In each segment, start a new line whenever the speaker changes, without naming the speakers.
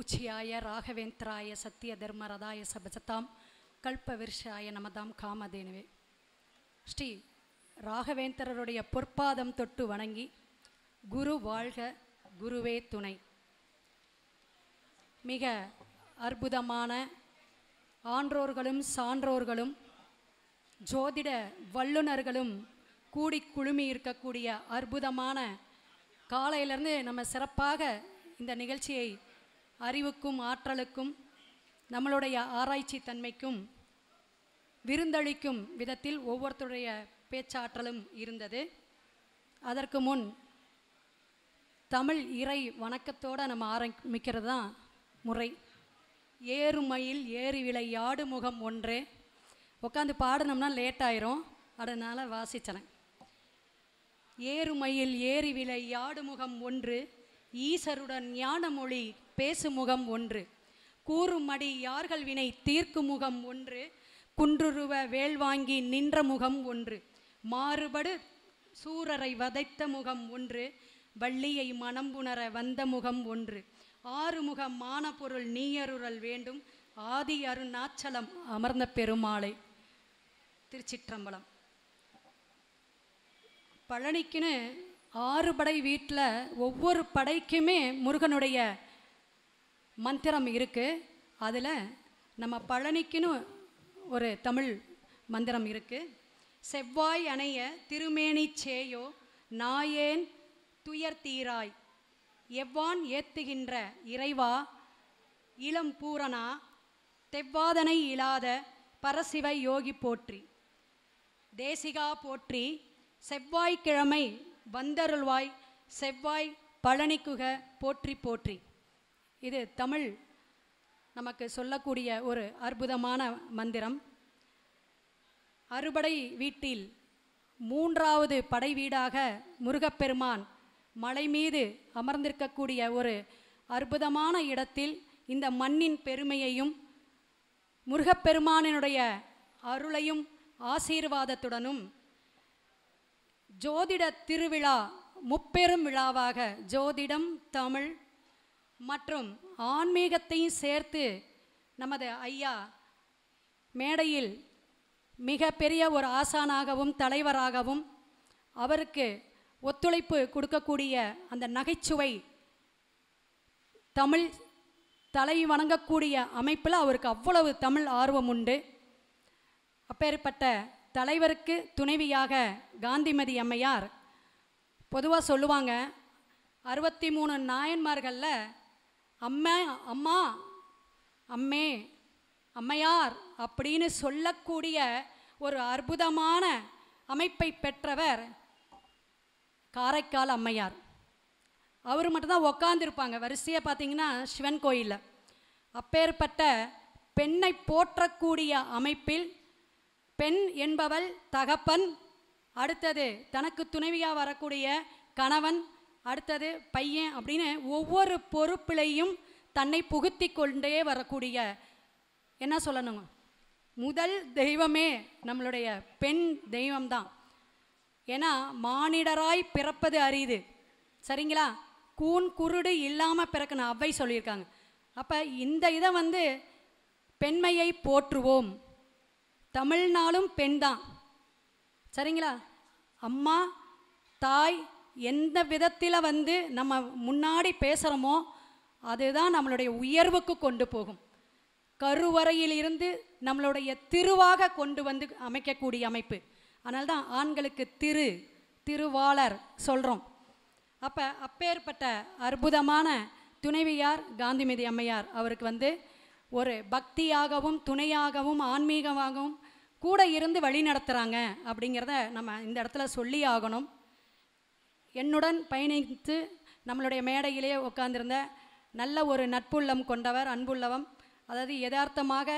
பூச்சியாய ராகவேந்திராய சத்திய தர்மரதாய சபஜதாம் கல்பவிருஷாய நமதாம் காமதேனுவே. ஸ்ரீ ராகவேந்திரருடைய பொற்பாதம் தொட்டு வணங்கி குரு வாழ்க குருவே துணை. மிக அற்புதமான ஆன்றோர்களும் சான்றோர்களும் ஜோதிட வல்லுநர்களும் கூடி குழுமி இருக்கக்கூடிய அற்புதமான காலையிலேருந்து நம்ம சிறப்பாக இந்த நிகழ்ச்சியை அறிவுக்கும் ஆற்றலுக்கும் நம்மளுடைய ஆராய்ச்சி தன்மைக்கும் விருந்தளிக்கும் விதத்தில் ஒவ்வொருத்தருடைய பேச்சாற்றலும் இருந்தது. அதற்கு முன் தமிழ் இறை வணக்கத்தோடு நம்ம ஆரம்பிக்கிறது தான் முறை. ஏறுமயில் ஏறி விளை யாடு முகம் ஒன்று. உட்காந்து பாடினோம்னா லேட் ஆயிரும், அதனால் வாசிச்சறேன். ஏறுமயில் ஏறி விளை யாடு முகம் ஒன்று, ஈசருடன் ஞானமொழி பேசுமுகம் ஒன்று, கூறுமடி யார்கள் வினை தீர்க்கு முகம் ஒன்று, குன்றுருவ வேல் வாங்கி நின்ற முகம் ஒன்று, மாறுபடு சூரரை வதைத்த முகம் ஒன்று, வள்ளியை மனம்புணர வந்த முகம் ஒன்று, ஆறுமுகம் மான பொருள் நீயருளல் வேண்டும், ஆதி அருணாச்சலம் அமர்ந்த பெருமாளை. திருச்சிற்றம்பலம். பழனிக்குன்னு 6 படை வீட்டில் ஒவ்வொரு படைக்குமே முருகனுடைய மந்திரம் இருக்குது. அதில் நம்ம பழனிக்குன்னு ஒரு தமிழ் மந்திரம் இருக்குது. செவ்வாய் அணைய திருமேனி சேயோ நாயேன் துயர் தீராய், எவ்வான் ஏத்துகின்ற இறைவா இளம் பூரணா, தெவ்வாதனை இல்லாத பரசிவ யோகி போற்றி, தேசிகா போற்றி, செவ்வாய்க்கிழமை வந்தருள்வாய், செவ்வாய் பழனிக்குக போற்றி போற்றி. இது தமிழ் நமக்கு சொல்லக்கூடிய ஒரு அற்புதமான மந்திரம். அறுபடை வீட்டில் 3வது படை வீடாக முருகப்பெருமான் மலை மீது அமர்ந்திருக்கக்கூடிய ஒரு அற்புதமான இடத்தில் இந்த மண்ணின் பெருமையையும் முருகப்பெருமானினுடைய அருளையும் ஆசீர்வாதத்துடனும் ஜோதிட திருவிழா முப்பெரும் விழாவாக ஜோதிடம், தமிழ் மற்றும் ஆன்மீகத்தையும் சேர்த்து நமது ஐயா மேடையில் மிக பெரிய ஒரு ஆசானாகவும் தலைவராகவும் அவருக்கு ஒத்துழைப்பு கொடுக்கக்கூடிய அந்த நகைச்சுவை தமிழ் தலை வணங்கக்கூடிய அமைப்பில் அவருக்கு அவ்வளவு தமிழ் ஆர்வம் உண்டு. அப்பேற்பட்ட தலைவருக்கு துணைவியாக காந்திமதி அம்மையார். பொதுவாக சொல்லுவாங்க 63 நாயன்மார்களில் அம்மா அம்மா அம்மே அம்மையார் அப்படின்னு சொல்லக்கூடிய ஒரு அற்புதமான அமைப்பை பெற்றவர் காரைக்கால் அம்மையார். அவர் மட்டும்தான் உக்காந்துருப்பாங்க வரிசையாக பார்த்தீங்கன்னா சிவன் கோயிலில். அப்பேற்பட்ட பெண்ணை போற்றக்கூடிய அமைப்பில் பெண் என்பவள் தகப்பன், அடுத்தது தனக்கு துணைவியாக வரக்கூடிய கணவன், அடுத்தது பையன் அப்படின்னு ஒவ்வொரு பொறுப்பிலையும் தன்னை புகுத்தி கொண்டே வரக்கூடிய, என்ன சொல்லணுங்க, முதல் தெய்வமே நம்மளுடைய பெண் தெய்வம்தான். ஏன்னா மானிடராய் பிறப்பது அரிது, சரிங்களா? கூன் குருடு இல்லாமல் பிறக்கணும் அவ்வை சொல்லியிருக்காங்க. அப்போ இந்த இதை பெண்மையை போற்றுவோம். தமிழ்நாளும் பெண் தான், சரிங்களா? அம்மா தாய் எந்த விதத்தில் நம்ம முன்னாடி பேசுகிறோமோ அதுதான் நம்மளுடைய உயர்வுக்கு கொண்டு போகும். கருவறையிலிருந்து நம்மளுடைய திருவாக கொண்டு அமைக்கக்கூடிய அமைப்பு. அதனால தான் ஆண்களுக்கு திருவாளர் சொல்கிறோம். அப்பேற்பட்ட அற்புதமான துணைவியார் காந்திமதி அம்மையார் அவருக்கு ஒரு பக்தியாகவும் துணையாகவும் ஆன்மீகமாகவும் கூட இருந்து வழி நடத்துகிறாங்க அப்படிங்கிறத நம்ம இந்த இடத்துல சொல்லி ஆகணும். என்னுடன் பயணித்து நம்மளுடைய மேடையிலே உட்கார்ந்திருந்த நல்ல ஒரு நட்புள்ளம் கொண்டவர், அன்புள்ளவம். அதாவது யதார்த்தமாக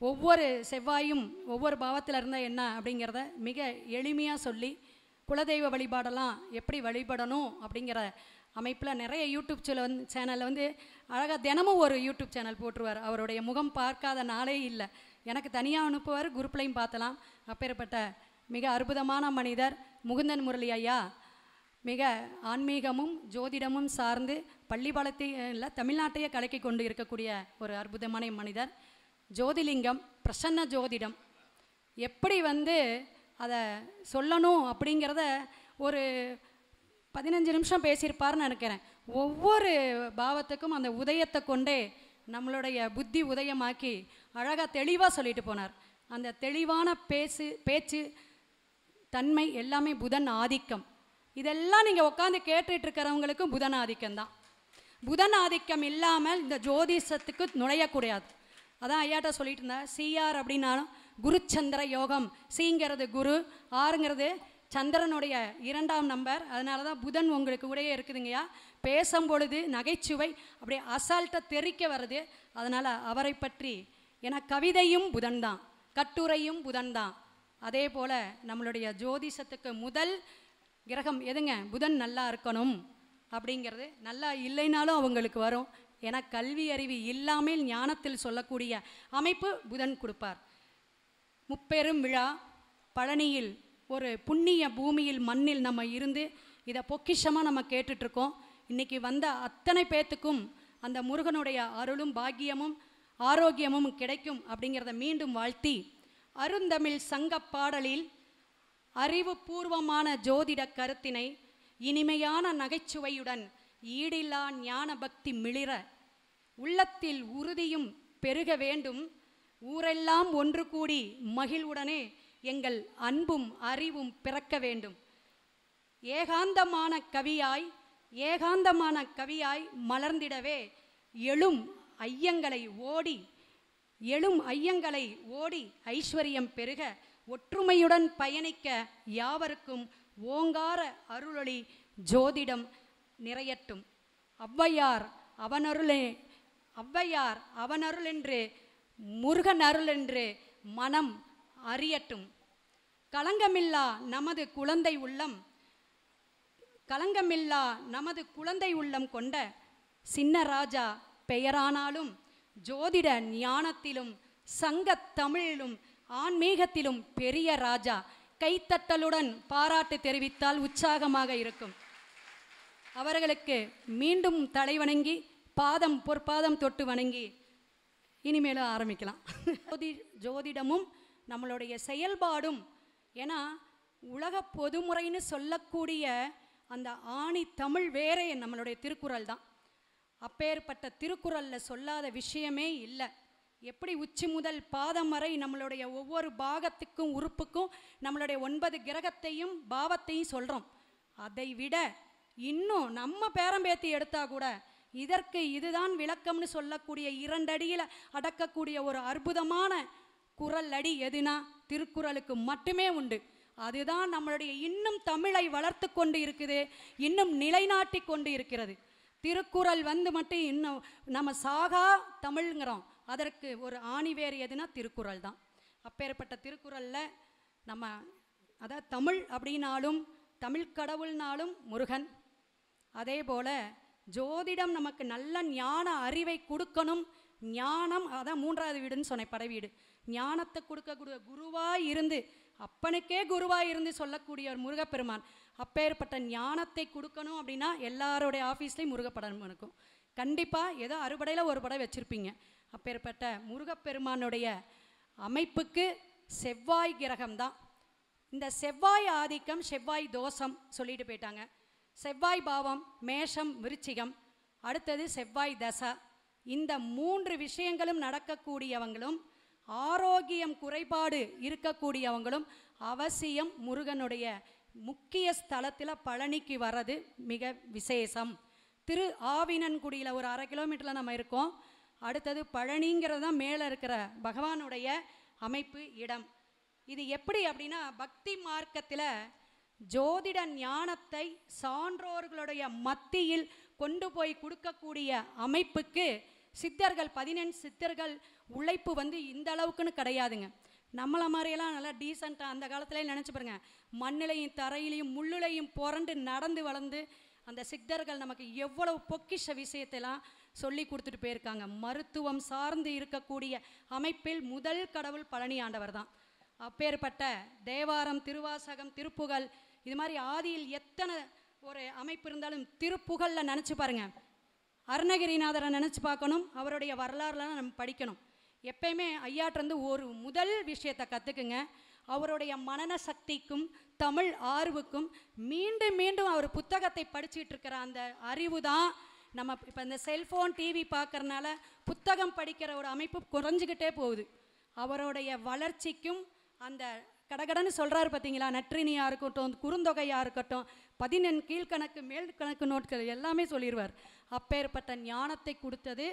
ஒவ்வொரு செவ்வாயும் ஒவ்வொரு பாவத்தில் இருந்தால் என்ன அப்படிங்கிறத மிக எளிமையாக சொல்லி குலதெய்வ வழிபாடெல்லாம் எப்படி வழிபடணும் அப்படிங்கிற அமைப்பில் நிறைய யூடியூப் சேனலில் அழகாக தினமும் ஒரு யூடியூப் சேனல் போட்டுருவார். அவருடைய முகம் பார்க்காத நாளே இல்லை. எனக்கு தனியாக அனுப்புவார், குரூப்லையும் பார்த்தலாம். அப்பேற்பட்ட மிக அற்புதமான மனிதர் முகுந்தன் முரளி ஐயா. மிக ஆன்மீகமும் ஜோதிடமும் சார்ந்து பள்ளிப்பாளையத்தில் தமிழ்நாட்டையே கலக்கி கொண்டு இருக்கக்கூடிய ஒரு அற்புதமான மனிதர். ஜோதிலிங்கம், பிரசன்ன ஜோதிடம் எப்படி அதை சொல்லணும் அப்படிங்கிறத ஒரு 15 நிமிஷம் பேசியிருப்பார்னு நினைக்கிறேன். ஒவ்வொரு பாவத்துக்கும் அந்த உதயத்தை கொண்டே நம்மளுடைய புத்தி உதயமாக்கி அழகாக தெளிவாக சொல்லிட்டு போனார். அந்த தெளிவான பேச்சு தன்மை எல்லாமே புதன் ஆதிக்கம். இதெல்லாம் நீங்கள் உட்காந்து கேட்டுட்டு இருக்கிறவங்களுக்கும் புதன் ஆதிக்கம்தான். புதன் ஆதிக்கம் இல்லாமல் இந்த ஜோதிஷத்துக்கு நுழையக்கூடாது. அதான் ஐயாட்ட சொல்லிட்டு இருந்தேன். சிஆர் அப்படின்னாலும் குருச்சந்திர யோகம். சிங்கிறது குரு, ஆறுங்கிறது சந்திரனுடைய 2ஆம் நம்பர். அதனால தான் புதன் உங்களுக்கு கூடயே இருக்குதுங்கய்யா. பேசும்பொழுது நகைச்சுவை அப்படியே அசால்ட்டாக தெரிக்க வருது. அதனால் அவரை பற்றி ஏன்னா கவிதையும் புதன் தான், கட்டுரையும் புதன் தான். அதே போல் நம்மளுடைய ஜோதிஷத்துக்கு முதல் கிரகம் எதுங்க? புதன் நல்லா இருக்கணும் அப்படிங்கிறது. நல்லா இல்லைனாலும் அவங்களுக்கு வரும். ஏன்னா கல்வி அறிவு இல்லாமல் ஞானத்தில் சொல்லக்கூடிய அமைப்பு புதன் கொடுப்பார். முப்பெரும் விழா பழனியில் ஒரு புண்ணிய பூமியில் மண்ணில் நம்ம இருந்து இதை பொக்கிஷமாக நம்ம கேட்டுட்ருக்கோம். இன்றைக்கி வந்த அத்தனை பேத்துக்கும் அந்த முருகனுடைய அருளும் பாக்கியமும் ஆரோக்கியமும் கிடைக்கும் அப்படிங்கிறத மீண்டும் வாழ்த்தி, அருந்தமிழ் சங்க பாடலில் அறிவுபூர்வமான ஜோதிட கருத்தினை இனிமையான நகைச்சுவையுடன் ஈடில்லா ஞான பக்தி மிளிர உள்ளத்தில் உறுதியும் பெருக வேண்டும். ஊரெல்லாம் ஒன்று கூடி மகிழ்வுடனே எங்கள் அன்பும் அறிவும் பிறக்க வேண்டும். ஏகாந்தமான கவியாய் மலர்ந்திடவே எழும் ஐயங்களை ஓடி ஐஸ்வர்யம் பெருக ஒற்றுமையுடன் பயணிக்க யாவருக்கும் ஓங்கார அருளொளி ஜோதிடம் நிறையட்டும். ஔவையார் அவனருளென்று முருகன் அருளென்று மனம் அறியட்டும். களங்கமில்லா நமது குழந்தை உள்ளம் கொண்ட சின்ன ராஜா பெயரானாலும் ஜோதிட ஞானத்திலும் சங்கத் தமிழிலும் ஆன்மீகத்திலும் பெரிய ராஜா. கைத்தட்டலுடன் பாராட்டு தெரிவித்தால் உற்சாகமாக இருக்கும். அவர்களுக்கு மீண்டும் தலைவணங்கி பொற்பாதம் தொட்டு வணங்கி இனிமேலும் ஆரம்பிக்கலாம். ஜோதிடமும் நம்மளுடைய செயல்பாடும், ஏன்னா உலக பொதுமுறைன்னு சொல்லக்கூடிய அந்த ஆணி தமிழ் வேறே நம்மளுடைய திருக்குறள் தான். அப்பேற்பட்ட திருக்குறளில் சொல்லாத விஷயமே இல்லை. எப்படி உச்சி முதல் பாதம் வரை நம்மளுடைய ஒவ்வொரு பாகத்துக்கும் உறுப்புக்கும் நம்மளுடைய 9 கிரகத்தையும் பாவத்தையும் சொல்கிறோம். அதை விட இன்னும் நம்ம பேரம்பேத்தி எடுத்தால் கூட இதற்கு இதுதான் விளக்கம்னு சொல்லக்கூடிய 2 அடியில் அடக்கக்கூடிய ஒரு அற்புதமான குறள் அடி எதுனா திருக்குறளுக்கு மட்டுமே உண்டு. அதுதான் நம்மளுடைய இன்னும் தமிழை வளர்த்து கொண்டு இருக்குது, இன்னும் நிலைநாட்டி கொண்டு இருக்கிறது. திருக்குறள் மட்டும் இன்னும் நம்ம சாகா தமிழ்ங்கிறோம். அதற்கு ஒரு ஆணிவேர் எதுனா திருக்குறள் தான். அப்பேற்பட்ட திருக்குறளில் நம்ம அதாவது தமிழ் அப்படின்னாலும் தமிழ் கடவுள்னாலும் முருகன். அதே போல் ஜோதிடம் நமக்கு நல்ல ஞான அறிவை கொடுக்கணும். ஞானம் அதான் 3வது வீடுன்னு சொன்னேன், படை வீடு. ஞானத்தை கொடுக்கக்கூடிய குருவாய் இருந்து, அப்பனுக்கே குருவாய் இருந்து சொல்லக்கூடிய ஒரு முருகப்பெருமான். அப்பேற்பட்ட ஞானத்தை கொடுக்கணும் அப்படின்னா எல்லாரோடைய ஆஃபீஸ்லேயும் முருகப்படம் இருக்கும். கண்டிப்பாக ஏதோ அறுபடையில் ஒரு படை வச்சுருப்பீங்க. அப்பேற்பட்ட முருகப்பெருமானுடைய அமைப்புக்கு செவ்வாய் கிரகம்தான். இந்த செவ்வாய் ஆதிக்கம், செவ்வாய் தோஷம் சொல்லிட்டு போயிட்டாங்க. செவ்வாய் பாவம் மேஷம் விருச்சிகம், அடுத்தது செவ்வாய் தசை. இந்த 3 விஷயங்களும் நடக்கக்கூடியவங்களும் ஆரோக்கியம் குறைபாடு இருக்கக்கூடியவங்களும் அவசியம் முருகனுடைய முக்கிய ஸ்தலத்தில் பழனிக்கு வர்றது மிக விசேஷம். திரு ஆவினன்குடியில் ஒரு 1/2 கிலோமீட்டரில் நம்ம இருக்கோம். அடுத்தது பழனிங்கிறது தான் மேலே இருக்கிற பகவானுடைய அமைப்பு இடம். இது எப்படி அப்படின்னா பக்தி மார்க்கத்தில் ஜோதிட ஞானத்தை சான்றோர்களுடைய மத்தியில் கொண்டு போய் கொடுக்கக்கூடிய அமைப்புக்கு சித்தர்கள் 14 சித்தர்கள் உழைப்பு இந்த அளவுக்குன்னு கிடையாதுங்க. நம்மளை மாதிரியெல்லாம் நல்லா டீசெண்டாக அந்த காலத்துலேயே நினச்சி பாருங்க, மண்ணிலையும் தரையிலையும் முள்ளுலையும் புரண்டு நடந்து வளர்ந்து அந்த சித்தர்கள் நமக்கு எவ்வளவு பொக்கிஷ விஷயத்தெல்லாம் சொல்லி கொடுத்துட்டு போயிருக்காங்க. மருத்துவம் சார்ந்து இருக்கக்கூடிய அமைப்பில் முதல் கடவுள் பழனி ஆண்டவர் தான். அப்பேற்பட்ட தேவாரம், திருவாசகம், திருப்புகழ் இது மாதிரி ஆதியில் எத்தனை ஒரு அமைப்பு இருந்தாலும் திருப்புகழில் நினச்சி பாருங்கள், அருணகிரிநாதரை நினச்சி பார்க்கணும், அவருடைய வரலாறுலாம் நம்ம படிக்கணும். எப்பயுமே ஐயாட்டிருந்து ஒரு முதல் விஷயத்தை கற்றுக்குங்க. அவருடைய மனன சக்திக்கும் தமிழ் ஆர்வுக்கும் மீண்டும் மீண்டும் அவர் புத்தகத்தை படிச்சுட்டு இருக்கிற அந்த அறிவு தான் நம்ம இப்போ இந்த செல்ஃபோன் டிவி பார்க்கறனால புத்தகம் படிக்கிற ஒரு அமைப்பு குறைஞ்சிக்கிட்டே போகுது. அவருடைய வளர்ச்சிக்கும் அந்த கடகடன்னு சொல்கிறாரு பார்த்தீங்களா, நற்றினியாக இருக்கட்டும், குறுந்தொகையாக இருக்கட்டும், 14 கீழ்கணக்கு மேல் கணக்கு நோட்கள் எல்லாமே சொல்லிடுவார். அப்பேற்பட்ட ஞானத்தை கொடுத்தது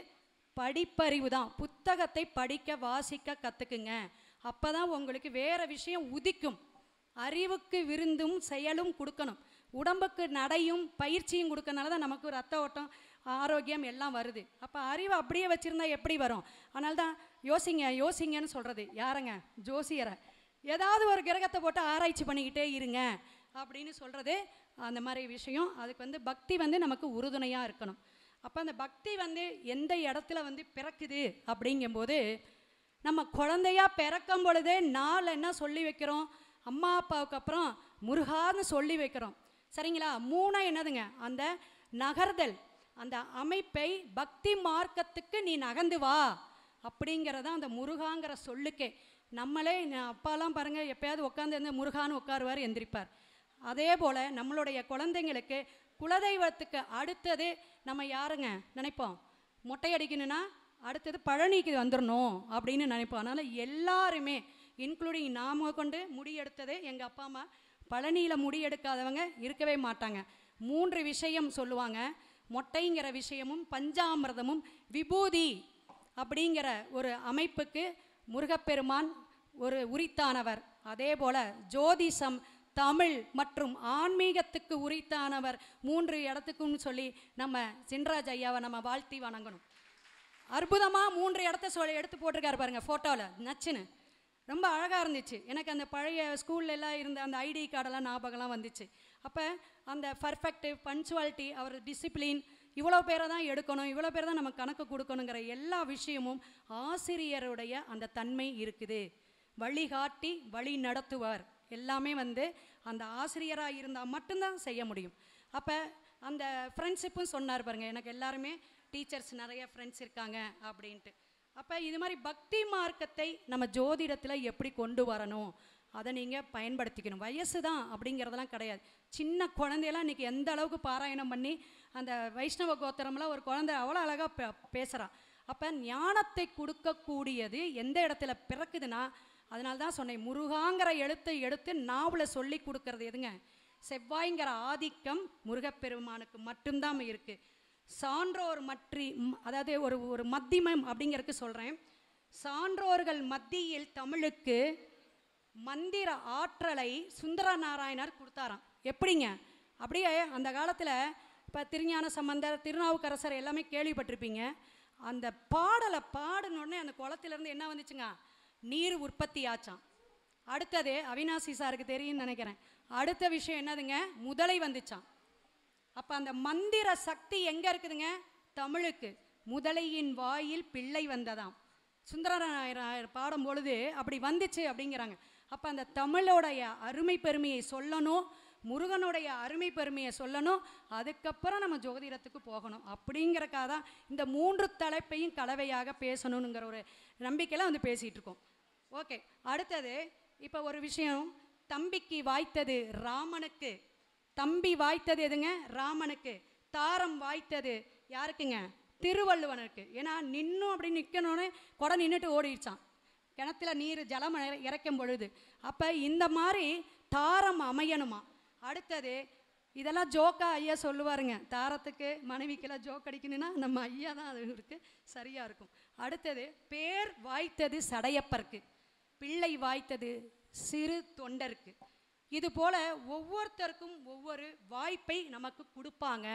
படிப்பறிவு தான். புத்தகத்தை படிக்க வாசிக்க கற்றுக்குங்க. அப்போ தான் உங்களுக்கு வேறு விஷயம் உதிக்கும். அறிவுக்கு விருந்தும் செயலும் கொடுக்கணும், உடம்புக்கு நடையும் பயிற்சியும் கொடுக்கறனால தான் நமக்கு ரத்த ஓட்டம் ஆரோக்கியம் எல்லாம் வருது. அப்போ அறிவை அப்படியே வச்சுருந்தா எப்படி வரும்? அதனால தான் யோசிங்கன்னு சொல்கிறது யாருங்க? ஜோசியரை. ஏதாவது ஒரு கிரகத்தை போட்டு ஆராய்ச்சி பண்ணிக்கிட்டே இருங்க அப்படின்னு சொல்கிறது அந்த மாதிரி விஷயம். அதுக்கு பக்தி நமக்கு உறுதுணையாக இருக்கணும். அப்போ அந்த பக்தி எந்த இடத்துல பிறக்குது அப்படிங்கும்போது, நம்ம குழந்தையா பிறக்கும் பொழுதே நாள் என்ன சொல்லி வைக்கிறோம்? அம்மா அப்பாவுக்கு அப்புறம் முருகான்னு சொல்லி வைக்கிறோம், சரிங்களா? 3 என்னதுங்க? அந்த நகர்தல், அந்த அமைப்பை பக்தி மார்க்கத்துக்கு நீ நகர்ந்து வா அப்படிங்கிறத அந்த முருகாங்கிற சொல்லுக்கே. நம்மளே அப்பாலாம் பாருங்கள், எப்போயாவது உட்காந்து முருகான்னு உட்காருவார், எந்திரிப்பார். அதே போல் நம்மளுடைய குழந்தைங்களுக்கு குலதெய்வத்துக்கு அடுத்தது நம்ம யாருங்க நினைப்போம்? மொட்டை அடிக்கணுன்னா அடுத்தது பழனிக்கு வந்துடணும் அப்படின்னு நினைப்போம். அதனால் எல்லாருமே இன்க்ளூடிங் நாம கொண்டு முடி எடுத்ததே எங்கள் அப்பா அம்மா. பழனியில் முடி எடுக்காதவங்க இருக்கவே மாட்டாங்க. 3 விஷயம் சொல்லுவாங்க. மொட்டைங்கிற விஷயமும் பஞ்சாமிர்தமும் விபூதி அப்படிங்கிற ஒரு அமைப்புக்கு முருகப்பெருமான் ஒரு உரித்தானவர். அதே போல் ஜோதிஷம், தமிழ் மற்றும் ஆன்மீகத்துக்கு உரித்தானவர். 3 இடத்துக்குன்னு சொல்லி நம்ம சின்ராஜ் ஐயாவை நம்ம வாழ்த்தி வணங்கணும். அற்புதமாக 3 இடத்த எடுத்து போட்டிருக்காரு பாருங்கள் ஃபோட்டோவில், நச்சுன்னு ரொம்ப அழகாக இருந்துச்சு. எனக்கு அந்த பழைய ஸ்கூல்லலாம் இருந்த அந்த ஐடி கார்டெல்லாம் ஞாபகம்லாம் வந்துச்சு. அப்போ அந்த பர்ஃபெக்ட் பன்ச்சுவாலிட்டி, அவர் டிசிப்ளின், இவ்வளோ பேரை தான் எடுக்கணும், இவ்வளோ பேர் தான் நம்ம கணக்கு கொடுக்கணுங்கிற எல்லா விஷயமும் ஆசிரியருடைய அந்த தன்மை இருக்குது. வழிகாட்டி வழி நடத்துவார் எல்லாமே அந்த ஆசிரியராக இருந்தால் மட்டும்தான் செய்ய முடியும். அப்போ அந்த ஃப்ரெண்ட்ஷிப்பும் சொன்னார் பாருங்கள், எனக்கு எல்லாருமே டீச்சர்ஸ் நிறைய ஃப்ரெண்ட்ஸ் இருக்காங்க அப்படின்ட்டு. அப்போ இது மாதிரி பக்தி மார்க்கத்தை நம்ம ஜோதிடத்தில் எப்படி கொண்டு வரணும், அதை நீங்கள் பயன்படுத்திக்கணும். வயசு தான் அப்படிங்கிறதெல்லாம் கிடையாது. சின்ன குழந்தையெல்லாம் இன்றைக்கி எந்த அளவுக்கு பாராயணம் பண்ணி அந்த வைஷ்ணவ கோத்திரம்லாம் ஒரு குழந்தை அவ்வளோ அழகாக பேசுகிறான். அப்போ ஞானத்தை கொடுக்கக்கூடியது எந்த இடத்துல பிறக்குதுன்னா, அதனால தான் சொன்னேன், முருகாங்கிற எழுத்தை எடுத்து நாவலை சொல்லி கொடுக்கறது எதுங்க? செவ்வாய்ங்கிற ஆதிக்கம் முருகப்பெருமானுக்கு மட்டும்தான் இருக்குது. சான்றோர் அதாவது ஒரு மத்தியமம் அப்படிங்கிறதுக்கு சொல்கிறேன். சான்றோர்கள் மத்தியில் தமிழுக்கு மந்திர ஆற்றலை சுந்தர நாராயணர் கொடுத்தாராம். எப்படிங்க? அப்படியே அந்த காலத்தில் இப்போ திருஞான சம்பந்தர், திருநாவுக்கரசர் எல்லாமே கேள்விப்பட்டிருப்பீங்க. அந்த பாடலை பாடினோடனே அந்த குளத்திலேருந்து என்ன வந்துச்சுங்க? நீர் உற்பத்தி ஆச்சான். அடுத்தது அவினாசி சாருக்கு தெரியும்னு நினைக்கிறேன். அடுத்த விஷயம் என்னதுங்க? முதலை வந்துச்சான். அப்போ அந்த மந்திர சக்தி எங்கே இருக்குதுங்க? தமிழுக்கு. முதலையின் வாயில் பிள்ளை வந்ததாம். சுந்தரநாயர் பாடும் பொழுது அப்படி வந்துச்சு அப்படிங்கிறாங்க. அப்போ அந்த தமிழோடைய அருமை பெருமையை சொல்லணும், முருகனுடைய அருமை பெருமையை சொல்லணும், அதுக்கப்புறம் நம்ம ஜோதிடத்துக்கு போகணும். அப்படிங்கிறக்காக தான் இந்த 3 தலைப்பையும் கலவையாக பேசணுங்கிற ஒரு நம்பிக்கையில் பேசிகிட்டு இருக்கோம். ஓகே, அடுத்தது இப்போ ஒரு விஷயம். தம்பிக்கு வாய்த்தது ராமனுக்கு. தம்பி வாய்த்தது எதுங்க? ராமனுக்கு. தாரம் வாய்த்தது யாருக்குங்க? திருவள்ளுவனுக்கு. ஏன்னா நின்னும் அப்படி நிற்கணுன்னு கொடை நின்றுட்டு ஓடிடுச்சான் கிணத்துல நீர் ஜலம் இறைக்கும் பொழுது. அப்போ இந்த மாதிரி தாரம் அமையணுமா. அடுத்தது இதெல்லாம் ஜோக்கா ஐயா சொல்லுவாருங்க. தாரத்துக்கு மனைவிக்கெல்லாம் ஜோக் அடிக்கணுன்னா நம்ம ஐயா தான் அது இருக்குது, சரியாக இருக்கும். அடுத்தது பேர் வாய்த்தது சடையப்பருக்கு, பிள்ளை வாய்த்தது சிறு தொண்டருக்கு. இது போல் ஒவ்வொருத்தருக்கும் ஒவ்வொரு வாய்ப்பை நமக்கு கொடுப்பாங்க.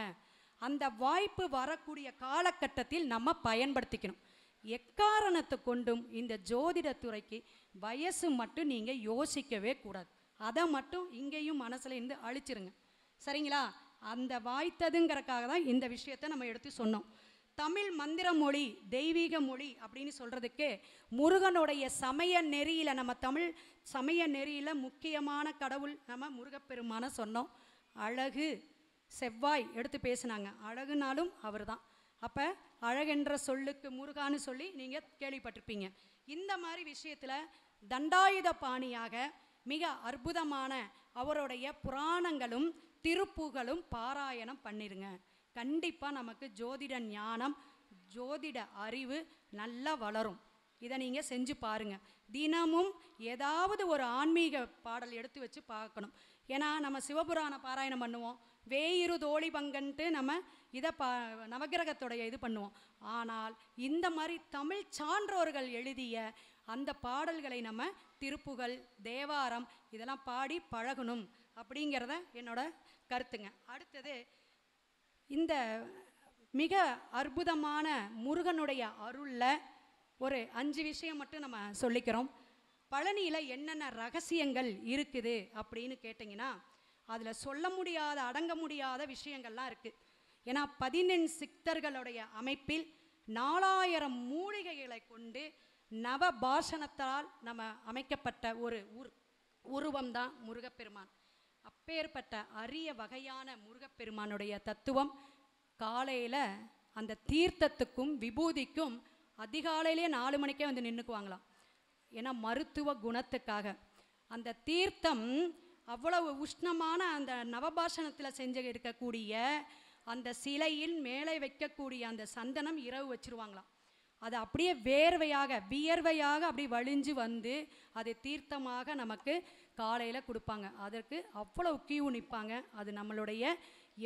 அந்த வாய்ப்பு வரக்கூடிய காலகட்டத்தில் நம்ம பயன்படுத்திக்கணும். எக்காரணத்தை கொண்டும் இந்த ஜோதிடத்துறைக்கு வயசு மட்டும் நீங்கள் யோசிக்கவே கூடாது. அதை மட்டும் இங்கேயும் மனசில் இருந்து அழிச்சிருங்க, சரிங்களா? அந்த வாய்த்ததுங்கிறக்காக தான் இந்த விஷயத்தை நம்ம எடுத்து சொன்னோம். தமிழ் மந்திர மொழி, தெய்வீக மொழி அப்படின்னு சொல்கிறதுக்கு முருகனுடைய சமய நெறியில், நம்ம தமிழ் சமய நெறியில் முக்கியமான கடவுள் நம்ம முருகப்பெருமான சொன்னோம். அழகு, செவ்வாய் எடுத்து பேசுனாங்க. அழகுனாலும் அவர் தான். அப்போ அழகென்ற சொல்லுக்கு முருகான்னு சொல்லி நீங்கள் கேள்விப்பட்டிருப்பீங்க. இந்த மாதிரி விஷயத்தில் தண்டாயுத பாணியாக மிக அற்புதமான அவருடைய புராணங்களும் திருப்புகளும் பாராயணம் பண்ணிருங்க. கண்டிப்பாக நமக்கு ஜோதிட ஞானம், ஜோதிட அறிவு நல்லா வளரும். இதை நீங்கள் செஞ்சு பாருங்கள். தினமும் ஏதாவது ஒரு ஆன்மீக பாடல் எடுத்து வச்சு பார்க்கணும். ஏன்னா நம்ம சிவபுராண பாராயணம் பண்ணுவோம், வேயிரு தோழி பங்கன்ட்டு நம்ம இதை நவகிரகத்துடைய இது பண்ணுவோம். ஆனால் இந்த மாதிரி தமிழ் சான்றோர்கள் எழுதிய அந்த பாடல்களை நம்ம திருப்புகள், தேவாரம் இதெல்லாம் பாடி பழகணும் அப்படிங்கிறத என்னோட கருத்துங்க. அடுத்தது, இந்த மிக அற்புதமான முருகனுடைய அருளில் ஒரு 5 விஷயம் மட்டும் நம்ம சொல்லிக்கிறோம். பழனியில் என்னென்ன ரகசியங்கள் இருக்குது அப்படின்னு கேட்டிங்கன்னா, அதில் சொல்ல முடியாத, அடங்க முடியாத விஷயங்கள்லாம் இருக்குது. ஏன்னா 14 சித்தர்களுடைய அமைப்பில் 4000 மூலிகைகளை கொண்டு நவபாஷணத்தால் நம்ம அமைக்கப்பட்ட ஒரு உருவம்தான் முருகப்பெருமான். அப்பேற்பட்ட அரிய வகையான முருகப்பெருமானுடைய தத்துவம் காலையில் அந்த தீர்த்தத்துக்கும் விபூதிக்கும் அதிகாலையிலே 4 மணிக்கே வந்து நின்றுக்குவாங்களாம். ஏன்னா மருத்துவ குணத்துக்காக. அந்த தீர்த்தம் அவ்வளவு உஷ்ணமான அந்த நவபாஷணத்தில் செஞ்சு இருக்கக்கூடிய அந்த சிலையில் மேலே வைக்கக்கூடிய அந்த சந்தனம் இரவு வச்சுருவாங்களாம். அது அப்படியே வேர்வையாக வியர்வையாக அப்படி வழிஞ்சு வந்து அது தீர்த்தமாக நமக்கு காலையில் கொடுப்பாங்க. அதற்கு அவ்வளோ கியூ நிற்பாங்க. அது நம்மளுடைய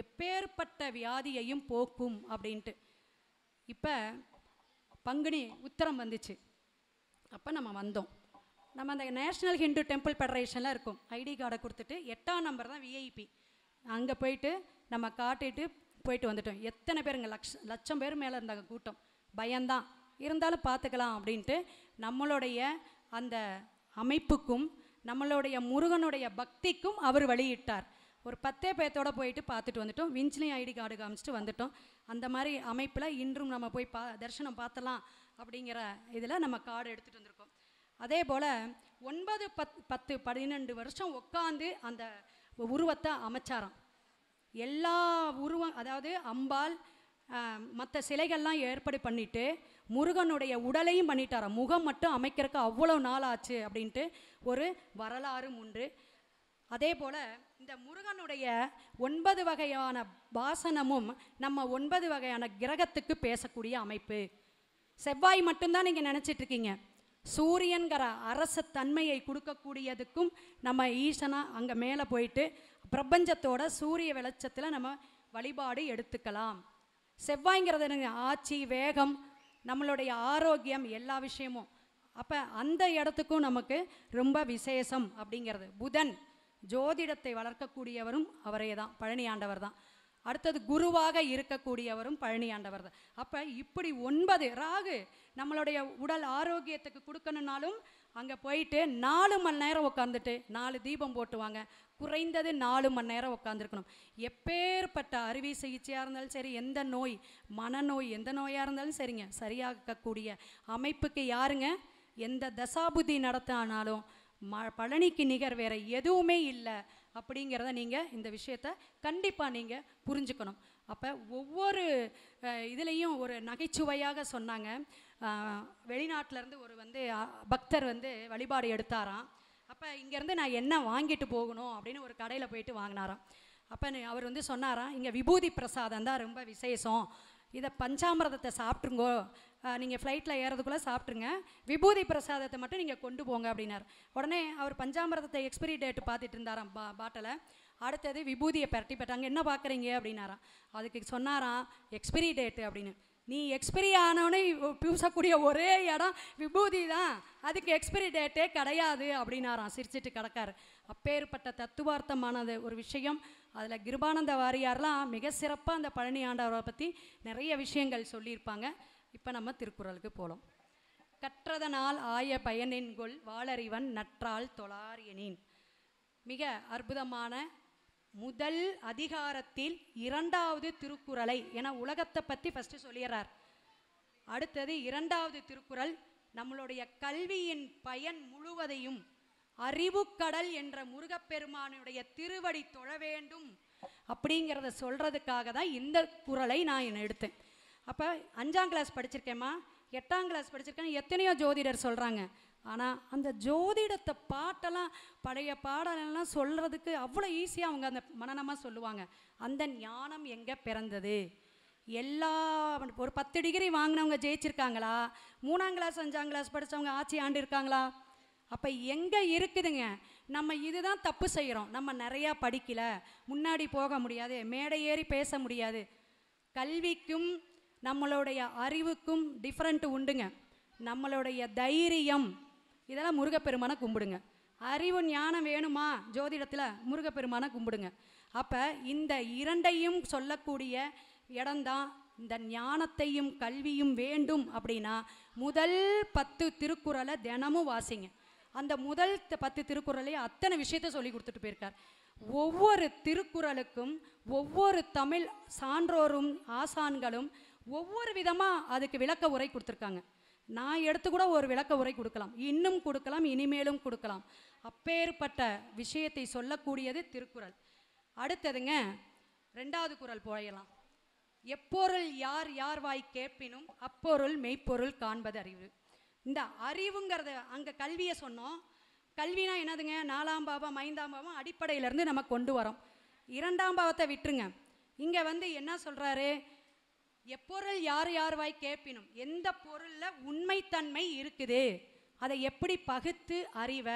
எப்பேற்பட்ட வியாதியையும் போக்கும் அப்படின்ட்டு. இப்போ பங்குனி உத்திரம் வந்துச்சு. அப்போ நம்ம வந்தோம். நம்ம அந்த நேஷ்னல் ஹிந்து டெம்பிள் ஃபெடரேஷனில் இருக்கும். ஐடி கார்டை கொடுத்துட்டு 8ஆம் நம்பர் தான் விஐபி. அங்கே போயிட்டு நம்ம காட்டிட்டு போயிட்டு வந்துட்டோம். எத்தனை பேருங்க, லட்சம் பேர் மேலே இருந்தாங்க கூட்டம். பயம்தான், இருந்தாலும் பார்த்துக்கலாம் அப்படின்ட்டு நம்மளுடைய அந்த அமைப்புக்கும் நம்மளுடைய முருகனுடைய பக்திக்கும் அவர் வழியிட்டார். ஒரு 10 பேர்த்தோடு போயிட்டு பார்த்துட்டு வந்துட்டோம். விஞ்ச்லேயும் ஐடி கார்டு காமிச்சிட்டு வந்துட்டோம். அந்த மாதிரி அமைப்பில் இன்றும் நம்ம போய் தரிசனம் பார்த்தலாம் அப்படிங்கிற இதில் நம்ம கார்டு எடுத்துகிட்டு வந்திருக்கோம். அதே போல் 9, 10, 12 வருஷம் உட்காந்து அந்த உருவத்தை அமைச்சாராம். எல்லா உருவம், அதாவது அம்பாள் மற்ற சிலைகள்லாம் ஏற்பாடு பண்ணிவிட்டு முருகனுடைய உடலையும் பண்ணிட்டாராம். முகம் மட்டும் அமைக்கிறதுக்கு அவ்வளோ நாள் ஆச்சு அப்படின்ட்டு ஒரு வரலாறு உண்டு. அதே போல் இந்த முருகனுடைய 9 வகையான பாசனமும் நம்ம 9 வகையான கிரகத்துக்கு பேசக்கூடிய அமைப்பு. செவ்வாய் மட்டும்தான் நீங்கள் நினச்சிட்ருக்கீங்க. சூரியன்கிற அரச தன்மையை கொடுக்கக்கூடியதுக்கும் நம்ம ஈசனாக அங்கே மேலே போயிட்டு பிரபஞ்சத்தோட சூரிய வெளிச்சத்தில் நம்ம வழிபாடு எடுத்துக்கலாம். செவ்வாய்ங்கிறது ஆட்சி, வேகம், நம்மளுடைய ஆரோக்கியம், எல்லா விஷயமும். அப்போ அந்த இடத்துக்கும் நமக்கு ரொம்ப விசேஷம் அப்படிங்கிறது. புதன் ஜோதிடத்தை வளர்க்கக்கூடியவரும் அவரே தான், பழனி ஆண்டவர் தான். அடுத்தது குருவாக இருக்கக்கூடியவரும் பழனி ஆண்டவர் தான். அப்போ இப்படி 9. ராகு நம்மளுடைய உடல் ஆரோக்கியத்துக்கு கொடுக்கணுன்னாலும் அங்கே போயிட்டு 4 மணி நேரம் உட்காந்துட்டு 4 தீபம் போட்டுவாங்க. குறைந்தது 4 மணி நேரம் உட்காந்துருக்கணும். எப்பேற்பட்ட அறுவை சிகிச்சையாக இருந்தாலும் சரி, எந்த நோய், மனநோய், எந்த நோயாக இருந்தாலும் சரிங்க, சரியாக்கக்கூடிய அமைப்புக்கு யாருங்க, எந்த தசாபுத்தி நடத்தினாலும் பழனிக்கு நிகர் வேறு எதுவுமே இல்லை அப்படிங்கிறத நீங்கள் இந்த விஷயத்தை கண்டிப்பாக நீங்கள் புரிஞ்சுக்கணும். அப்போ ஒவ்வொரு இதுலேயும் ஒரு நகைச்சுவையாக சொன்னாங்க. வெளிநாட்டிலேருந்து ஒரு பக்தர் வழிபாடு எடுத்தாராம். அப்போ இங்கேருந்து நான் என்ன வாங்கிட்டு போகணும் அப்படின்னு ஒரு கடையில் போயிட்டு வாங்கினாராம். அப்போ அவர் சொன்னாராம், இங்கே விபூதி பிரசாதம் தான் ரொம்ப விசேஷம், இதை பஞ்சாமிரதத்தை சாப்பிட்ருங்கோ, நீங்கள் ஃப்ளைட்டில் ஏறதுக்குள்ளே சாப்பிட்ருங்க, விபூதி பிரசாதத்தை மட்டும் நீங்கள் கொண்டு போங்க அப்படின்னார். உடனே அவர் பஞ்சாமிரதத்தை எக்ஸ்பிரி டேட்டு பார்த்துட்டு இருந்தாராம் பாட்டிலை. அடுத்தது விபூதியை பரட்டி போட்டாங்க. என்ன பார்க்குறீங்க அப்படின்னாராம். அதுக்கு சொன்னாராம், எக்ஸ்பிரி டேட்டு அப்படின்னு. நீ எக்ஸ்பிரி ஆனவனே பூசக்கூடிய ஒரே இடம் விபூதி தான், அதுக்கு எக்ஸ்பிரி டேட்டே கிடையாது அப்படின்னாராம் சிரிச்சிட்டு கிடக்காரு. அப்பேற்பட்ட தத்துவார்த்தமானது ஒரு விஷயம். அதில் கிருபானந்த வாரியார்லாம் மிக சிறப்பாக அந்த பழனி ஆண்டவரை பற்றி நிறைய விஷயங்கள் சொல்லியிருப்பாங்க. இப்போ நம்ம திருக்குறளுக்கு போகலாம். கற்றதனால் ஆய பயனென்கொள் வாளறிவன் நற்றால் தொழார் எனின். மிக அற்புதமான முதல் அதிகாரத்தில் 2வது திருக்குறளை, ஏன்னா உலகத்தை பற்றி ஃபஸ்ட்டு சொல்லிடுறார். அடுத்தது 2வது திருக்குறள் நம்மளுடைய கல்வியின் பயன் முழுவதையும் அறிவுக்கடல் என்ற முருகப்பெருமானுடைய திருவடி தொழ வேண்டும் அப்படிங்கிறத சொல்கிறதுக்காக தான் இந்த குறளை நான் எடுத்தேன். அப்போ 5ஆம் கிளாஸ் படிச்சிருக்கேம்மா, 8ஆம் கிளாஸ் படிச்சிருக்கேன், எத்தனையோ ஜோதிடர் சொல்கிறாங்க. ஆனால் அந்த ஜோதிடத்தை பாட்டெல்லாம் பழைய பாடலெல்லாம் சொல்கிறதுக்கு அவ்வளோ ஈஸியாக அவங்க அந்த மனநமாக சொல்லுவாங்க. அந்த ஞானம் எங்கே பிறந்தது? எல்லா ஒரு 10 டிகிரி வாங்கினவங்க ஜெயிச்சிருக்காங்களா? 3ஆம் கிளாஸ் 5ஆம் கிளாஸ் படித்தவங்க ஆட்சி ஆண்டு இருக்காங்களா? அப்போ எங்கே இருக்குதுங்க? நம்ம இதுதான் தப்பு செய்கிறோம். நம்ம நிறையா படிக்கலை, முன்னாடி போக முடியாது, மேடை ஏறி பேச முடியாது. கல்விக்கும் நம்மளுடைய அறிவுக்கும் டிஃப்ரெண்ட்டு உண்டுங்க. நம்மளுடைய தைரியம் இதெல்லாம் முருகப்பெருமானை கும்பிடுங்க. அறிவு ஞானம் வேணுமா ஜோதிடத்தில்? முருகப்பெருமானை கும்பிடுங்க. அப்போ இந்த இரண்டையும் சொல்லக்கூடிய இடம்தான் இந்த ஞானத்தையும் கல்வியும் வேண்டும். அப்படின்னா முதல் 10 திருக்குறளை தினமும் வாசிங்க. அந்த முதல் 10 திருக்குறளையே அத்தனை விஷயத்த சொல்லி கொடுத்துட்டு போயிருக்கார். ஒவ்வொரு திருக்குறளுக்கும் ஒவ்வொரு தமிழ் சான்றோரும் ஆசான்களும் ஒவ்வொரு விதமாக அதுக்கு விளக்க உரை கொடுத்துருக்காங்க. நான் எடுத்து கூட ஒரு விளக்க உரை கொடுக்கலாம், இன்னும் கொடுக்கலாம், இனிமேலும் கொடுக்கலாம். அப்பேற்பட்ட விஷயத்தை சொல்லக்கூடியது திருக்குறள். அடுத்ததுங்க 2வது குறள் போயிடலாம். எப்பொருள் யார் யார் வாய் கேட்பினும் அப்பொருள் மெய்ப்பொருள் காண்பது அறிவு. இந்த அறிவுங்கிறத அங்கே கல்வியை சொன்னோம். கல்வினா என்னதுங்க? 4ஆம் பாவம் 5ஆம் பாவம் அடிப்படையிலேருந்து நம்ம கொண்டு வரோம். 2ஆம் பாவத்தை விட்டுருங்க. இங்கே என்ன சொல்கிறாரு? எப்பொருள் யார் யார் வாய் கேட்பினும், எந்த பொருளில் உண்மைத்தன்மை இருக்குது அதை எப்படி பகுத்து அறிவ.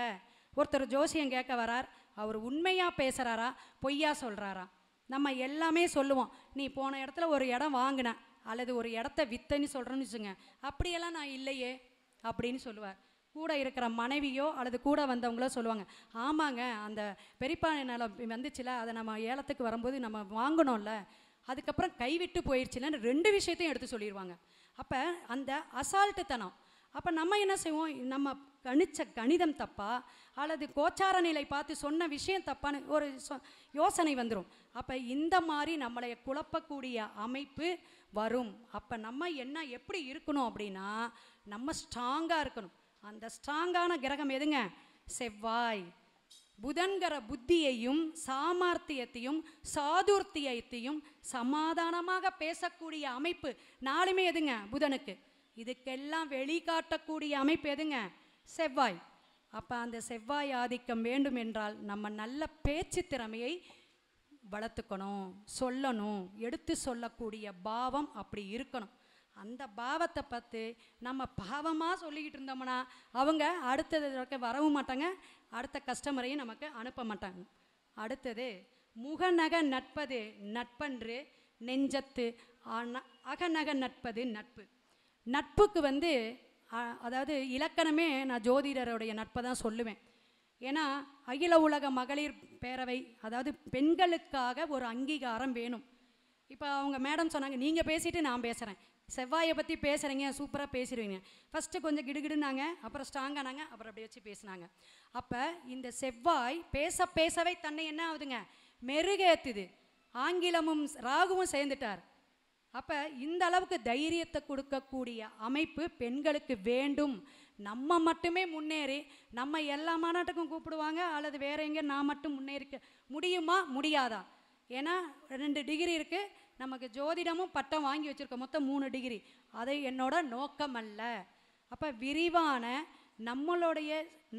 ஒருத்தர் ஜோசியம் கேட்க வரார், அவர் உண்மையாக பேசுகிறாரா பொய்யா சொல்கிறாரா? நம்ம எல்லாமே சொல்லுவோம், நீ போன இடத்துல ஒரு இடம் வாங்கின அல்லது ஒரு இடத்த வித்தன்னு சொல்கிறேன்னு வச்சுங்க, அப்படியெல்லாம் நான் இல்லையே அப்படின்னு சொல்லுவார். கூட இருக்கிற மனைவியோ அல்லது கூட வந்தவங்களோ சொல்லுவாங்க, ஆமாங்க அந்த பெரியப்பா நிலம் வந்துச்சுல, அதை நம்ம ஏலத்துக்கு வரும்போது நம்ம வாங்கணும்ல, அதுக்கப்புறம் கைவிட்டு போயிடுச்சுலன்னு 2 விஷயத்தையும் எடுத்து சொல்லிடுவாங்க. அப்போ அந்த அசால்ட்டுத்தனம். அப்போ நம்ம என்ன செய்வோம்? நம்ம கணிச்ச கணிதம் தப்பா அல்லது கோச்சார நிலை பார்த்து சொன்ன விஷயம் தப்பான்னு ஒரு யோசனை வந்துடும். அப்போ இந்த மாதிரி நம்மளை குழப்பக்கூடிய அமைப்பு வரும். அப்போ நம்ம என்ன எப்படி இருக்கணும் அப்படின்னா, நம்ம ஸ்ட்ராங்காக இருக்கணும். அந்த ஸ்ட்ராங்கான கிரகம் எதுங்க? செவ்வாய். புதன்கிற புத்தியையும் சாமர்த்தியத்தையும் சாதுர்த்தியத்தையும் சமாதானமாக பேசக்கூடிய அமைப்பு 4மே எதுங்க? புதனுக்கு. இதுக்கெல்லாம் வெளிக்காட்டக்கூடிய அமைப்பு எதுங்க? செவ்வாய். அப்போ அந்த செவ்வாய் ஆதிக்கம் வேண்டும் என்றால் நம்ம நல்ல பேச்சு திறமையை வளர்த்துக்கணும், சொல்லணும், எடுத்து சொல்லக்கூடிய பாவம் அப்படி இருக்கணும். அந்த பாவத்தை பார்த்து நம்ம பாவமாக சொல்லிக்கிட்டு இருந்தோம்னா அவங்க அடுத்தது வரவும் மாட்டாங்க, அடுத்த கஸ்டமரையும் நமக்கு அனுப்ப மாட்டாங்க. அடுத்தது முகநக நட்பது நட்பன்று நெஞ்சத்து அகநக நட்பது நட்பு. நட்புக்கு அதாவது இலக்கணமே நான் ஜோதிடருடைய நட்பை தான் சொல்லுவேன். ஏன்னா அகில உலக மகளிர் பேரவை, அதாவது பெண்களுக்காக ஒரு அங்கீகாரம் வேணும். இப்போ அவங்க மேடம் சொன்னாங்க, நீங்கள் பேசிட்டு நான் பேசுகிறேன், செவ்வாயை பற்றி பேசுகிறீங்க, சூப்பராக பேசிடுவீங்க. ஃபஸ்ட்டு கொஞ்சம் கிடுகிடுனாங்க, அப்புறம் ஸ்ட்ராங்கானாங்க, அப்புறம் அப்படி வச்சு பேசினாங்க. அப்போ இந்த செவ்வாய் பேச பேசவே தன்னை என்ன ஆகுதுங்க? மெருகேற்றுது. ஆங்கிலமும் ராகுவும் சேர்ந்துட்டார். அப்போ இந்த அளவுக்கு தைரியத்தை கொடுக்கக்கூடிய அமைப்பு பெண்களுக்கு வேண்டும். நம்ம மட்டுமே முன்னேறி நம்ம எல்லா மாநாட்டுக்கும் கூப்பிடுவாங்க அல்லது வேற எங்கே நான் மட்டும் முன்னேறிக்க முடியுமா முடியாதா? ஏன்னா 2 டிகிரி இருக்குது, நமக்கு ஜோதிடமும் பட்டம் வாங்கி வச்சுருக்கோம், மொத்தம் 3 டிகிரி. அதை என்னோட நோக்கம் அல்ல. அப்போ விரிவான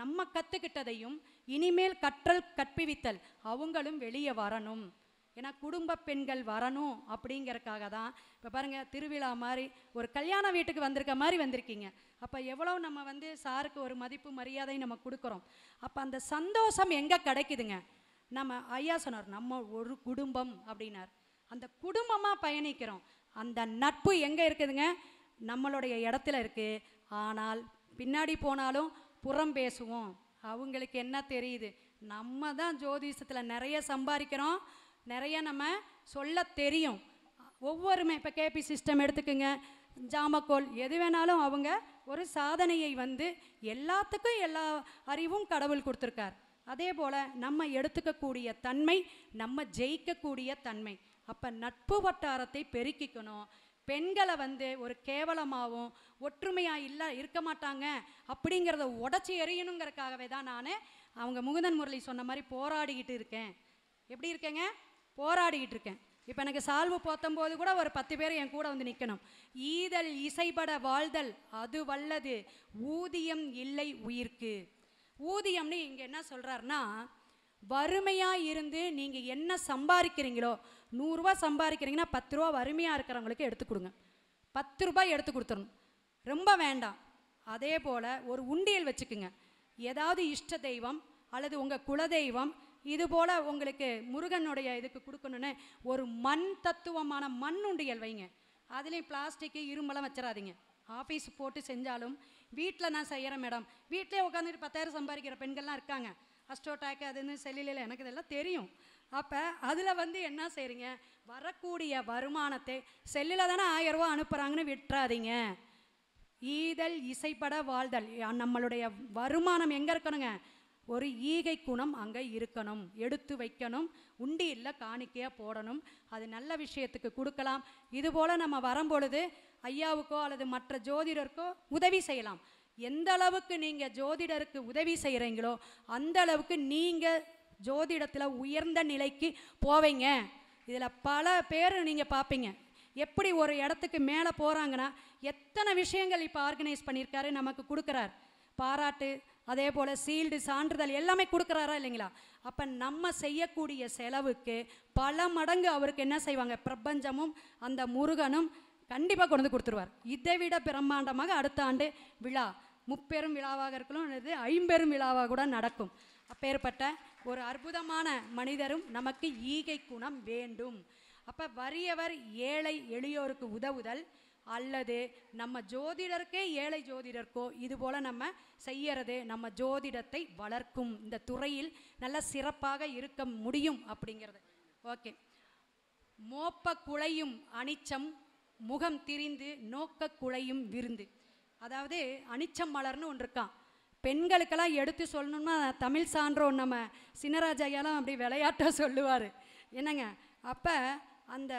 நம்ம கற்றுக்கிட்டதையும் இனிமேல் கற்பித்தல் அவங்களும் வெளியே வரணும். ஏன்னா குடும்ப பெண்கள் வரணும் அப்படிங்கிறக்காக தான். இப்போ பாருங்கள், திருவிழா மாதிரி ஒரு கல்யாண வீட்டுக்கு வந்திருக்க மாதிரி வந்திருக்கீங்க. அப்போ எவ்வளோ நம்ம சாருக்கு ஒரு மதிப்பு மரியாதை நம்ம கொடுக்குறோம். அப்போ அந்த சந்தோஷம் எங்கே கிடைக்குதுங்க? நம்ம ஐயா சொன்னார், நம்ம ஒரு குடும்பம் அப்படின்னார். அந்த குடும்பமாக பயணிக்கிறோம். அந்த நட்பு எங்கே இருக்குதுங்க? நம்மளுடைய இடத்துல இருக்குது. ஆனால் பின்னாடி போனாலும் புறம் பேசுவோம். அவங்களுக்கு என்ன தெரியுது? நம்ம தான் ஜோதிஷத்தில் நிறைய சம்பாதிக்கிறோம், நிறைய நம்ம சொல்ல தெரியும். ஒவ்வொருமே இப்போ கேபி சிஸ்டம் எடுத்துக்குங்க, ஜாமக்கோல், எது வேணாலும் அவங்க ஒரு சாதனையை எல்லாத்துக்கும் எல்லா அறிவும் கடவுள் கொடுத்துருக்கார். அதே போல் நம்ம எடுத்துக்கக்கூடிய தன்மை நம்ம ஜெயிக்கக்கூடிய தன்மை. அப்போ நட்பு வட்டாரத்தை பெருக்கிக்கணும். பெண்களை ஒரு கேவலமாகவும் ஒற்றுமையாக இருக்க மாட்டாங்க அப்படிங்கிறத உடச்சி எறியணுங்கிறதுக்காகவே தான் நான் அவங்க முகுந்தன் முரளி சொன்ன மாதிரி போராடிக்கிட்டு இருக்கேன். எப்படி இருக்கேங்க? போராடிக்கிட்டு இருக்கேன். இப்போ எனக்கு சால்வு போத்தும்போது கூட ஒரு 10 பேர் என் கூட வந்து நிற்கணும். ஈதல் இசைபட வாழ்தல் அது வல்லது, ஊதியம் இல்லை உயிர்க்கு. ஊதியம்னு இங்கே என்ன சொல்கிறாருன்னா, வறுமையாக இருந்து நீங்கள் என்ன சம்பாதிக்கிறீங்களோ, 100 ரூபா சம்பாதிக்கிறீங்கன்னா 10 ரூபா வறுமையாக இருக்கிறவங்களுக்கு எடுத்து கொடுங்க. 10 ரூபாய் எடுத்து கொடுத்துடணும், ரொம்ப வேண்டாம். அதே போல் ஒரு உண்டியல் வச்சுக்குங்க. ஏதாவது இஷ்ட தெய்வம் அல்லது உங்கள் குலதெய்வம் இது போல் உங்களுக்கு முருகனுடைய இதுக்கு கொடுக்கணுன்னு ஒரு மண் தத்துவமான மண் உண்டியல் வைங்க. அதுலேயும் பிளாஸ்டிக்கு இரும்பெல்லாம் வச்சிடாதீங்க. ஆஃபீஸ் போட்டு செஞ்சாலும் வீட்டில் நான் செய்கிறேன் மேடம், வீட்டிலே உட்காந்துட்டு 10,000 சம்பாதிக்கிற பெண்கள்லாம் இருக்காங்க. அஸ்டோடாக்கு அதுன்னு செல்லில் எனக்கு இதெல்லாம் தெரியும். அப்போ அதில் வந்து என்ன செய்கிறீங்க, வரக்கூடிய வருமானத்தை செல்லில் தானே 1000 ரூபா அனுப்புகிறாங்கன்னு விட்டுறாதீங்க. ஈதல் இசைப்பட வாழ்தல், நம்மளுடைய வருமானம் எங்கே இருக்கணுங்க, ஒரு ஈகை குணம் அங்கே இருக்கணும், எடுத்து வைக்கணும், உண்டியில் காணிக்கையாக போடணும். அது நல்ல விஷயத்துக்கு கொடுக்கலாம். இதுபோல் நம்ம வரும்பொழுது ஐயாவுக்கோ அல்லது மற்ற ஜோதிடருக்கோ உதவி செய்யலாம். எந்த அளவுக்கு நீங்கள் ஜோதிடருக்கு உதவி செய்கிறீங்களோ அந்த அளவுக்கு நீங்கள் ஜோதிடத்தில் உயர்ந்த நிலைக்கு போவீங்க. இதில் பல பேர் நீங்கள் பார்ப்பீங்க, எப்படி ஒரு இடத்துக்கு மேலே போகிறாங்கன்னா எத்தனை விஷயங்கள் இப்போ ஆர்கனைஸ் பண்ணியிருக்காரு, நமக்கு கொடுக்குறார், பாராட்டு, அதே போல் சீல்டு சான்றிதழ் எல்லாமே கொடுக்குறாரா இல்லைங்களா? அப்போ நம்ம செய்யக்கூடிய செலவுக்கு பல மடங்கு அவருக்கு என்ன செய்வாங்க, பிரபஞ்சமும் அந்த முருகனும் கண்டிப்பாக கொண்டு கொடுத்துருவார். இதை விட பிரம்மாண்டமாக அடுத்த ஆண்டு விழா முப்பெரும் விழாவாக இருக்கலாம், அல்லது 50 விழாவாக கூட நடக்கும். அப்பேற்பட்ட ஒரு அற்புதமான மனிதரும் நமக்கு ஈகை குணம் வேண்டும். அப்போ வறியவர் ஏழை எளியோருக்கு உதவுதல் அல்லது நம்ம ஜோதிடருக்கே ஏழை ஜோதிடருக்கோ இது போல் நம்ம செய்யறது நம்ம ஜோதிடத்தை வளர்க்கும், இந்த துறையில் நல்ல சிறப்பாக இருக்க முடியும் அப்படிங்கிறது. ஓகே. மோப்ப குழையும் அனிச்சம் முகம் திரிந்து நோக்க குழையும் விருந்து. அதாவது அனிச்சம் மலர்னு ஒன்று இருக்கான். பெண்களுக்கெல்லாம் எடுத்து சொல்லணும்னா தமிழ் சான்றோம் நம்ம சின்னராஜையெல்லாம் அப்படி விளையாட்டாக சொல்லுவார். என்னங்க, அப்போ அந்த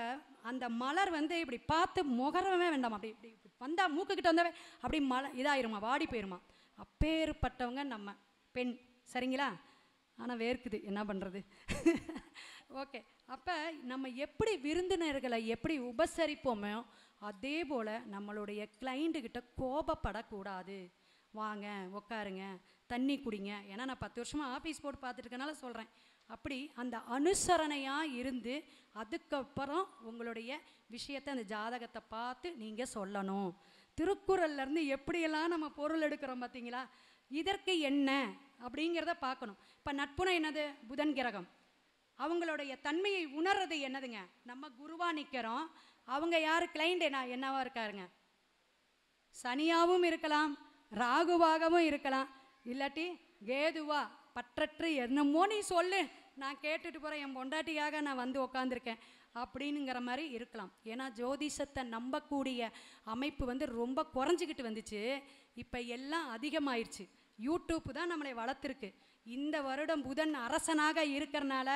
அந்த மலர் வந்து இப்படி பார்த்து முகரவே வேண்டாம், அப்படி இப்படி வந்தால் மூக்குக்கிட்ட வந்தாவே அப்படி இதாயிருமா, வாடி போயிருமா. அப்பேற்பட்டவங்க நம்ம பெண், சரிங்களா? ஆனால் வேர்க்குது, என்ன பண்ணுறது? ஓகே. அப்போ நம்ம எப்படி விருந்தினர்களை எப்படி உபசரிப்போமோ அதே போல் நம்மளுடைய கிளைண்ட்டுக்கிட்ட கோபப்படக்கூடாது. வாங்க உட்காருங்க, தண்ணி குடிங்க. ஏன்னா நான் 10 வருஷமாக ஆஃபீஸ் போட்டு பார்த்துட்டு இருக்கனால சொல்கிறேன். அப்படி அந்த அனுசரணையாக இருந்து அதுக்கப்புறம் உங்களுடைய விஷயத்தை அந்த ஜாதகத்தை பார்த்து நீங்கள் சொல்லணும். திருக்குறள்லேருந்து எப்படியெல்லாம் நம்ம பொருள் எடுக்கிறோம் பார்த்தீங்களா, இதற்கு என்ன அப்படிங்கிறத பார்க்கணும். இப்போ நட்புணை என்னது, புதன் கிரகம், அவங்களுடைய தன்மையை உணர்றது என்னதுங்க, நம்ம குருவாக நிற்கிறோம். அவங்க யார், கிளைண்ட் என்னவா இருக்காருங்க, சனியாகவும் இருக்கலாம், ராகுவாகவும் இருக்கலாம், இல்லாட்டி கேதுவா, பற்றற்று என்னமோ நீ சொல்லு, நான் கேட்டுட்டு போகிறேன், என் பொண்டாட்டியாக நான் வந்து உக்காந்துருக்கேன் அப்படின்னுங்கிற மாதிரி இருக்கலாம். ஏன்னா ஜோதிஷத்தை நம்பக்கூடிய அமைப்பு வந்து ரொம்ப குறைஞ்சிக்கிட்டு வந்துச்சு. இப்போ எல்லாம் அதிகமாயிருச்சு. யூடியூப் தான் நம்மளை வளர்த்துருக்கு. இந்த வருடம் புதன் அரசனாக இருக்கிறனால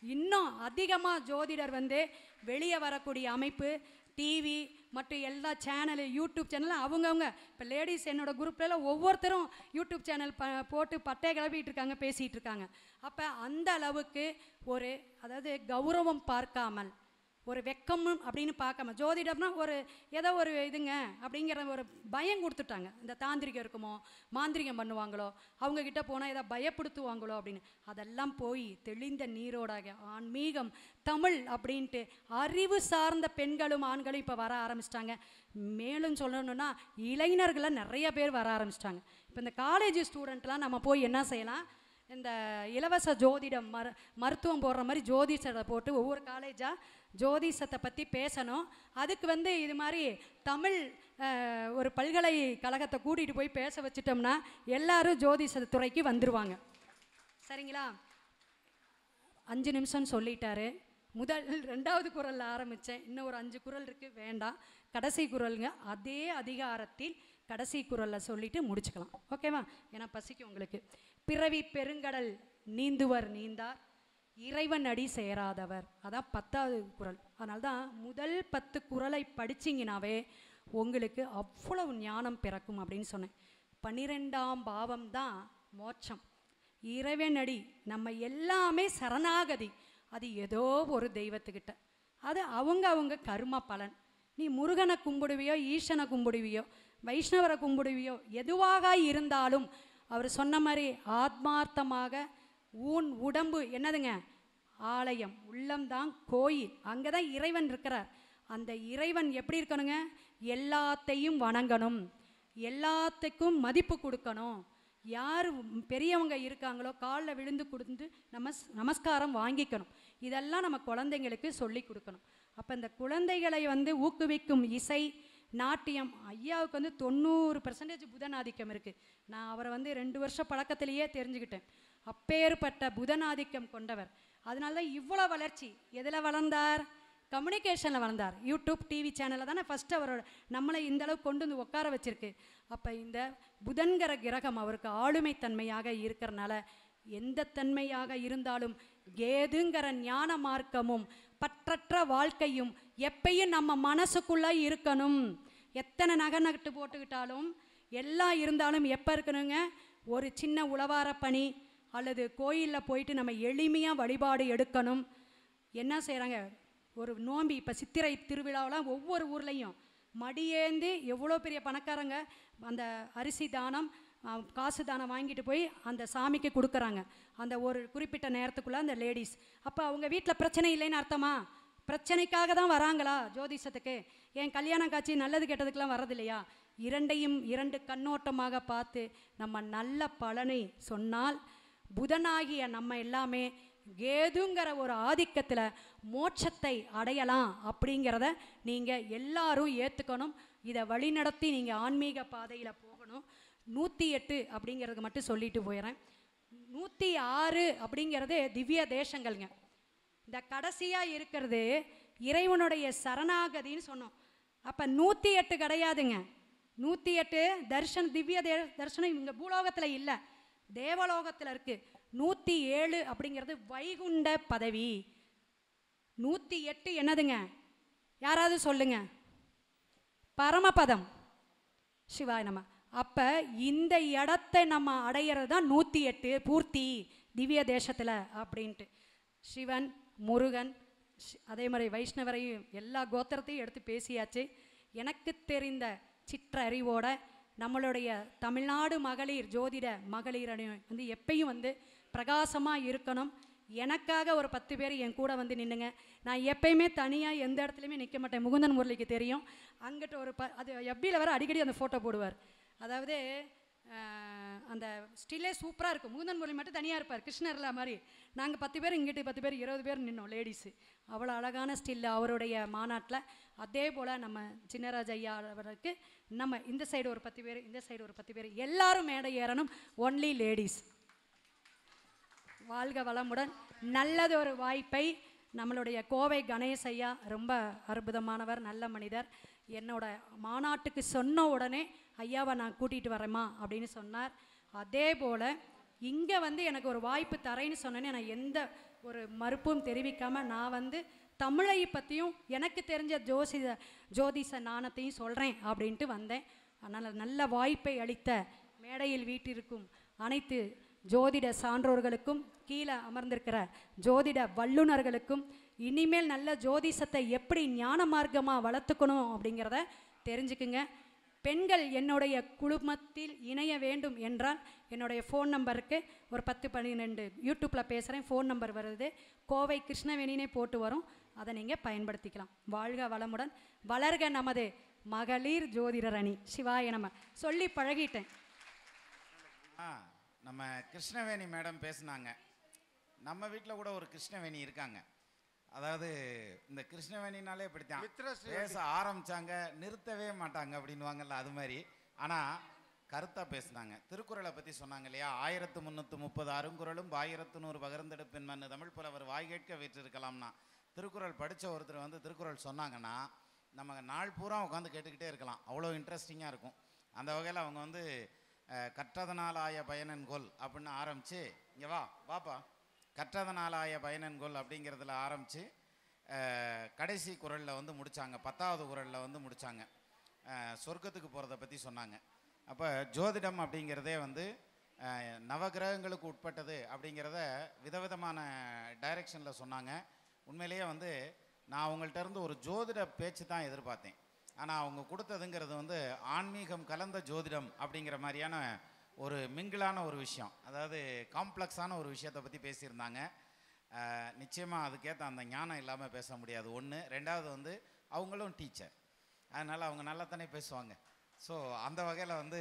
இன்னும் அதிகமாக ஜோதிடர் வந்து வெளியே வரக்கூடிய அமைப்பு, டிவி மற்றும் எல்லா சேனலு, யூடியூப் சேனலும் அவங்கவுங்க. இப்போ லேடிஸ் என்னோடய குரூப்லாம் ஒவ்வொருத்தரும் யூடியூப் சேனல் போட்டு பட்டையை கிளப்பிட்டு இருக்காங்க, பேசிகிட்டு இருக்காங்க. அப்போ அந்த அளவுக்கு ஒரு, அதாவது கௌரவம் பார்க்காமல், ஒரு வெக்கம் அப்படின்னு பார்க்காம, ஜோதிடம்னா ஒரு ஏதோ ஒரு இதுங்க அப்படிங்கிற ஒரு பயம் கொடுத்துட்டாங்க. இந்த தாந்திரிகம் இருக்குமோ, மாந்திரிகம் பண்ணுவாங்களோ, அவங்கக்கிட்ட போனால் ஏதோ பயப்படுத்துவாங்களோ அப்படின்னு. அதெல்லாம் போய் தெளிந்த நீரோடாக ஆன்மீகம் தமிழ் அப்படின்ட்டு அறிவு சார்ந்த பெண்களும் ஆண்களும் இப்போ வர ஆரம்பிச்சிட்டாங்க. மேலும் சொல்லணுன்னா இளைஞர்களை நிறைய பேர் வர ஆரம்பிச்சிட்டாங்க. இப்போ இந்த காலேஜ் ஸ்டூடெண்ட்லாம் நம்ம போய் என்ன செய்யலாம், இந்த இலவச ஜோதிடம் மருத்துவம் போடுற மாதிரி ஜோதிஷத்தை போட்டு ஒவ்வொரு காலேஜாக ஜோதிஷத்தை பற்றி பேசணும். அதுக்கு வந்து இது மாதிரி தமிழ் ஒரு பல்கலைக்கழகத்தை கூட்டிகிட்டு போய் பேச வச்சிட்டோம்னா எல்லாரும் ஜோதிஷ துறைக்கு வந்துடுவாங்க. சரிங்களா? 5 நிமிஷம் சொல்லிட்டாரு. முதல் 2வது குறளில் ஆரம்பித்தேன், இன்னும் ஒரு 5 குறள் இருக்குது, வேண்டாம், கடைசி குறளுங்க. அதே அதிகாரத்தில் கடைசி குறளில் சொல்லிவிட்டு முடிச்சுக்கலாம், ஓகேவா? ஏன்னா பசிக்கும் உங்களுக்கு. பிறவி பெருங்கடல் நீந்துவர் நீந்தார், இறைவன் அடி சேராதவர். அதான் 10வது குறள். அதனால தான் முதல் 10 குறளை படிச்சிங்கனாவே உங்களுக்கு அவ்வளவு ஞானம் பிறக்கும் அப்படின்னு சொன்னேன். 12ஆம் பாவம் தான் மோட்சம், இறைவன் அடி. நம்ம எல்லாமே சரணாகதி. அது ஏதோ ஒரு தெய்வத்துக்கிட்ட, அது அவங்க அவங்க கர்ம பலன். நீ முருகனை கும்பிடுவியோ, ஈசனை கும்பிடுவியோ, வைஷ்ணவரை கும்பிடுவியோ, எதுவாக இருந்தாலும் அவர் சொன்ன மாதிரி ஆத்மார்த்தமாக ஊன் உடம்பு என்னதுங்க, ஆலயம், உள்ளம்தான் கோயில், அங்கே தான் இறைவன் இருக்கிறார். அந்த இறைவன் எப்படி இருக்கணுங்க, எல்லாத்தையும் வணங்கணும், எல்லாத்துக்கும் மதிப்பு கொடுக்கணும். யார் பெரியவங்க இருக்காங்களோ காலில் விழுந்து கொடுத்து நமஸ்காரம் வாங்கிக்கணும். இதெல்லாம் நம்ம குழந்தைங்களுக்கு சொல்லி கொடுக்கணும். அப்போ இந்த குழந்தைகளை ஊக்குவிக்கும் இசை, நாட்டியம். ஐயாவுக்கு 90% புதனாதிக்கம் இருக்குது. நான் அவரை 2 வருஷ பழக்கத்திலேயே தெரிஞ்சுக்கிட்டேன். அப்பேற்பட்ட புதனாதிக்கம் கொண்டவர். அதனால தான் இவ்வளோ வளர்ச்சி. எதில் வளர்ந்தார்? கம்யூனிகேஷனில் வளர்ந்தார். யூடியூப் டிவி சேனலில் தானே ஃபஸ்ட்டு அவரோட நம்மளை இந்தளவு கொண்டு உட்கார வச்சுருக்கு. அப்போ இந்த புதன்கிற கிரகம் அவருக்கு ஆளுமைத்தன்மையாக இருக்கிறனால எந்த தன்மையாக இருந்தாலும் ஏதுங்கிற ஞான மார்க்கமும் பற்றற்ற வாழ்க்கையும் எப்பயும் நம்ம மனசுக்குள்ளே இருக்கணும். எத்தனை நகை நட்டு போட்டுக்கிட்டாலும் எல்லாம் இருந்தாலும் எப்போ இருக்கணுங்க, ஒரு சின்ன உழவார பணி அல்லது கோயிலில் போயிட்டு நம்ம எளிமையாக வழிபாடு எடுக்கணும். என்ன செய்கிறாங்க, ஒரு நோம்பி, இப்போ சித்திரை திருவிழாவெலாம் ஒவ்வொரு ஊர்லேயும் மடியேந்தி எவ்வளோ பெரிய பணக்காரங்க அந்த அரிசி தானம், காசு தானம் வாங்கிட்டு போய் அந்த சாமிக்கு கொடுக்குறாங்க. அந்த ஒரு குறிப்பிட்ட நேரத்துக்குள்ளே அந்த லேடிஸ். அப்போ அவங்க வீட்டில் பிரச்சனை இல்லைன்னு அர்த்தமா? பிரச்சனைக்காக தான் வராங்களா ஜோதிஷத்துக்கு? என் கல்யாணம் காட்சி நல்லது கெட்டதுக்கெலாம் வரதில்லையா? இரண்டையும் 2 கண்ணோட்டமாக பார்த்து நம்ம நல்ல பலனை சொன்னால் புதனாகிய நம்ம எல்லாமே கேதுங்கிற ஒரு ஆதிக்கத்தில் மோட்சத்தை அடையலாம். அப்படிங்கிறத நீங்கள் எல்லாரும் ஏற்றுக்கணும். இதை வழிநடத்தி நீங்கள் ஆன்மீக பாதையில் போகணும். 108 அப்படிங்கிறது மட்டும் சொல்லிட்டு போயிடுறேன். 106 அப்படிங்கிறது திவ்ய தேசங்கள்ங்க. இந்த கடைசியாக இருக்கிறது இறைவனுடைய சரணாகதின்னு சொன்னோம். அப்போ 108 கிடையாதுங்க. 108 தர்ஷன், திவ்ய தர்ஷனம் இங்கே பூலோகத்தில் இல்லை, தேவலோகத்தில் இருக்குது. 107 அப்படிங்கிறது வைகுண்ட பதவி. 108 என்னதுங்க, யாராவது சொல்லுங்க? பரமபதம். சிவாய நம. அப்போ இந்த இடத்தை நம்ம அடையிறது தான் 108 பூர்த்தி திவ்ய தேசத்தில் அப்படின்ட்டு. சிவன், முருகன், அதே மாதிரி வைஷ்ணவரையும் எல்லா கோத்திரத்தையும் எடுத்து பேசியாச்சு. எனக்கு தெரிந்த சிற்றறிவோட நம்மளுடைய தமிழ்நாடு மகளிர் ஜோதிட மகளிர் எப்பயும் பிரகாசமாக இருக்கணும். எனக்காக ஒரு 10 பேர் என் கூட நின்னுங்க. நான் எப்பயுமே தனியாக எந்த இடத்துலையுமே நிற்க மாட்டேன். முகுந்தன் முரளிக்கு தெரியும். அங்கிட்ட ஒரு அது எப்பியில் வர அடிக்கடி அந்த ஃபோட்டோ போடுவார். அதாவது அந்த ஸ்டில்லே சூப்பராக இருக்கும். முகுந்தன் முரளி மட்டும் தனியாக இருப்பார், கிருஷ்ணர்ல மாதிரி. நாங்கள் 10 பேர், இங்கிட்டு 10 பேர், 20 பேர் நின்னோம் லேடிஸு. அவ்வளோ அழகான ஸ்டில்லு அவருடைய மாநாட்டில். அதே போல் நம்ம சின்னராஜ் ஐயா அவருக்கு நம்ம இந்த சைடு ஒரு 10 பேர், இந்த சைடு ஒரு 10 பேர், எல்லாரும் மேடை ஏறணும். Only ladies. வாழ்க வளமுடன். நல்லது ஒரு வாய்ப்பை நம்மளுடைய கோவை கணேஷ் ஐயா ரொம்ப அற்புதமானவர், நல்ல மனிதர். என்னோட மாநாட்டுக்கு சொன்ன உடனே ஐயாவை நான் கூட்டிகிட்டு வரேம்மா அப்படின்னு சொன்னார். அதே போல் இங்கே எனக்கு ஒரு வாய்ப்பு தரேன்னு சொன்னேன்னே நான் எந்த ஒரு மறுப்பும் தெரிவிக்காமல் நான் தமிழை பற்றியும் எனக்கு தெரிஞ்ச ஜோதிஷ ஞானத்தையும் சொல்கிறேன் அப்படின்ட்டு வந்தேன். அதனால் நல்ல வாய்ப்பை அளித்த மேடையில் வீட்டிற்கும் அனைத்து ஜோதிட சான்றோர்களுக்கும், கீழே அமர்ந்திருக்கிற ஜோதிட வல்லுநர்களுக்கும், இனிமேல் நல்ல ஜோதிஷத்தை எப்படி ஞான மார்க்கமாக வளர்த்துக்கணும் அப்படிங்கிறத தெரிஞ்சுக்குங்க. பெண்கள் என்னுடைய குழுமத்தில் இணைய வேண்டும் என்றால் என்னுடைய ஃபோன் நம்பருக்கு ஒரு 10-12 யூடியூப்பில் பேசுகிறேன், ஃபோன் நம்பர் வருது. கோவை கிருஷ்ணவேணினே போட்டு வரும், அதை நீங்கள் பயன்படுத்திக்கலாம். வாழ்க வளமுடன். வளர்க நமது மகளிர் ஜோதிடர் அணி. சிவாய நம. சொல்லி பழகிட்டேன்.
நம்ம கிருஷ்ணவேணி மேடம் பேசுனாங்க. நம்ம வீட்டில் கூட ஒரு கிருஷ்ணவேணி இருக்காங்க. அதாவது இந்த கிருஷ்ணவேணினாலே இப்படித்தான் பேச ஆரம்பித்தாங்க, நிறுத்தவே மாட்டாங்க அப்படின்வாங்கல்ல, அது மாதிரி. ஆனால் கருத்தாக பேசுனாங்க. திருக்குறளை பற்றி சொன்னாங்க இல்லையா? 1330 அருங்குறளும் 1100 பகிர்ந்தெடுப்பின் மண்ணு தமிழ் புலவர் வாய் கேட்க வீற்றிருக்கலாம்னா, திருக்குறள் படித்த ஒருத்தர் திருக்குறள் சொன்னாங்கன்னா நம்ம நாள் பூரா உட்காந்து கேட்டுக்கிட்டே இருக்கலாம், அவ்வளோ இன்ட்ரெஸ்டிங்காக இருக்கும். அந்த வகையில் அவங்க கற்றதனாலாய பயனன்கொள் அப்படின்னு ஆரம்பித்து, இங்கே வாப்பா, கற்றதனாலாய பயனன்கொள் அப்படிங்கிறதுல ஆரம்பித்து கடைசி குறளில் முடித்தாங்க. 10வது குறளில் முடித்தாங்க. சொர்க்கத்துக்கு போகிறத பற்றி சொன்னாங்க. அப்போ ஜோதிடம் அப்படிங்கிறதே நவகிரகங்களுக்கு உட்பட்டது அப்படிங்கிறத விதவிதமான டைரெக்ஷனில் சொன்னாங்க. உண்மையிலேயே வந்து நான் அவங்கள்ட்ட இருந்து ஒரு ஜோதிட பேச்சு தான் எதிர்பார்த்தேன். ஆனால் அவங்க கொடுத்ததுங்கிறது வந்து ஆன்மீகம் கலந்த ஜோதிடம் அப்படிங்கிற மாதிரியான ஒரு மிங்கிளான ஒரு விஷயம், அதாவது காம்ப்ளெக்ஸான ஒரு விஷயத்தை பற்றி பேசியிருந்தாங்க. நிச்சயமாக அதுக்கேற்ற அந்த ஞானம் இல்லாமல் பேச முடியாது. ஒன்று. ரெண்டாவது வந்து அவங்களும் டீச்சர், அதனால் அவங்க நல்லா தானே பேசுவாங்க. ஸோ அந்த வகையில் வந்து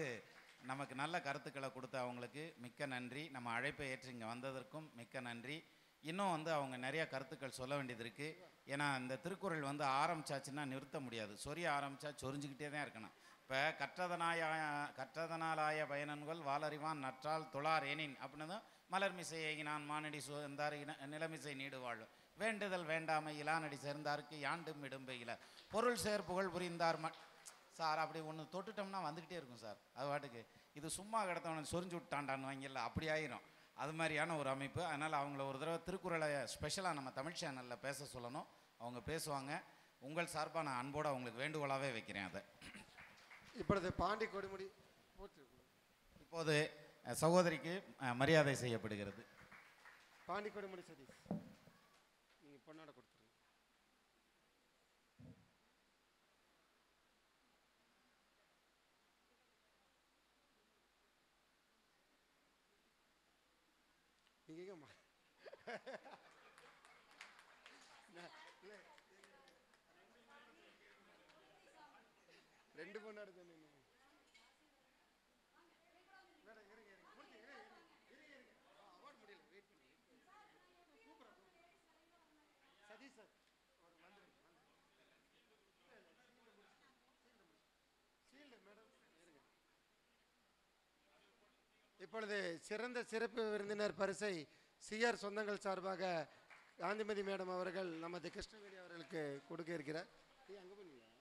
நமக்கு நல்ல கருத்துக்களை கொடுத்த அவங்களுக்கு மிக்க நன்றி. நம்ம அழைப்பை ஏற்று இங்கே வந்ததற்கும் மிக்க நன்றி. இன்னும் வந்து அவங்க நிறைய கருத்துக்கள் சொல்ல வேண்டியது இருக்குது. ஏன்னா இந்த திருக்குறள் வந்து ஆரம்பிச்சாச்சுன்னா நிறுத்த முடியாது. சொரிய ஆரம்பித்தா சொரிஞ்சுக்கிட்டே தான் இருக்கணும். இப்போ கற்றதனாலாய பயனன்கள் வாளறிவான் நற்றால் தொழார் ஏனின் அப்படின்னு தான் மலர்மிசை ஏகினான் மானடி சுந்தார் நிலமிசை நீடு வாழும் வேண்டுதல் வேண்டாமை இலானடி சேர்ந்தாருக்கு யாண்டும் இடும்பையில பொருள் சேர்ப்புகள் புரிந்தார் சார். அப்படி ஒன்று தொட்டுட்டோம்னா வந்துக்கிட்டே இருக்கும் சார். அது பாட்டுக்கு இது சும்மா கிடத்தவனை சொரிஞ்சு விட்டாண்டான்னு வாங்கிடல, அப்படி ஆயிரும். அது மாதிரியான ஒரு அமைப்பு. அதனால் அவங்கள ஒரு தடவை திருக்குறளை ஸ்பெஷலாக நம்ம தமிழ் சேனலில் பேச சொல்லணும். அவங்க பேசுவாங்க. உங்கள் சார்பாக நான் அன்போடு அவங்களுக்கு வேண்டுகோளாகவே வைக்கிறேன். அதை
இப்பொழுது பாண்டி கொடுமுடி
இப்போது சகோதரிக்கு மரியாதை செய்யப்படுகிறது.
பாண்டி கொடுமுடி சதீஷ், நீங்கள் பொண்ணாட கொடுத்துருங்க. நீங்கம்மா ரெண்டு பொண்ணாடு தானே. சதீஷ் சார் இப்பொழுது சிறந்த சிறப்பு விருந்தினர் பரிசை சிஆர் சொந்தங்கள் சார்பாக காந்திமதி மேடம் அவர்கள் நமது கிருஷ்ணவேணி அவர்களுக்கு கொடுக்க இருக்கிறார். அங்கே போனீங்களா?